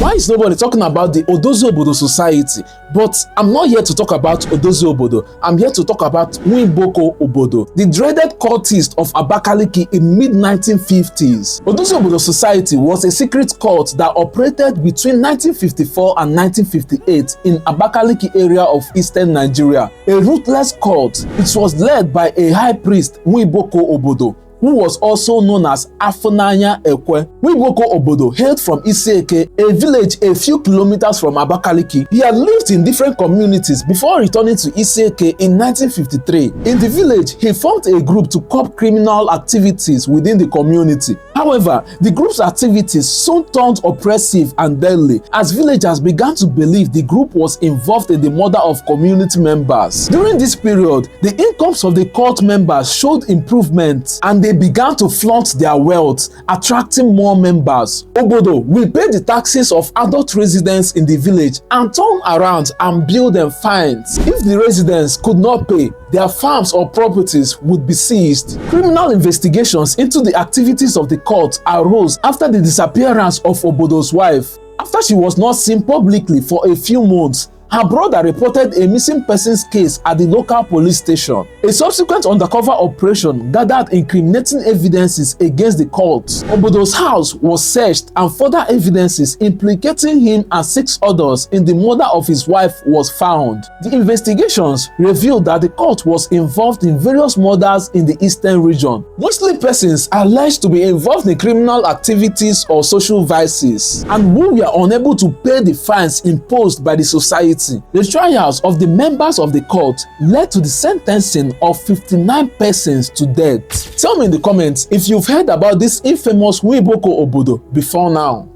Why is nobody talking about the Odozi Obodo society? But I'm not here to talk about Odozi Obodo. I'm here to talk about Nwiboko Obodo, the dreaded cultist of Abakaliki in mid-1950s. Odozi Obodo society was a secret cult that operated between 1954 and 1958 in Abakaliki area of eastern Nigeria. A ruthless cult. It was led by a high priest, Nwiboko Obodo, who was also known as Afunanya Ekwe. Nwiboko Obodo hailed from Isieke, a village a few kilometers from Abakaliki. He had lived in different communities before returning to Isieke in 1953. In the village, he formed a group to curb criminal activities within the community. However, the group's activities soon turned oppressive and deadly as villagers began to believe the group was involved in the murder of community members. During this period, the incomes of the cult members showed improvement and they began to flaunt their wealth, attracting more members. Obodo will pay the taxes of adult residents in the village and turn around and bill them fines. If the residents could not pay, their farms or properties would be seized. Criminal investigations into the activities of the cult arose after the disappearance of Obodo's wife. After she was not seen publicly for a few months, her brother reported a missing persons case at the local police station. A subsequent undercover operation gathered incriminating evidences against the cult. Obodo's house was searched and further evidences implicating him and 6 others in the murder of his wife was found. The investigations revealed that the cult was involved in various murders in the eastern region, mostly persons alleged to be involved in criminal activities or social vices, and who were unable to pay the fines imposed by the society. The trials of the members of the cult led to the sentencing of 59 persons to death. Tell me in the comments if you've heard about this infamous Nwiboko Obodo before now.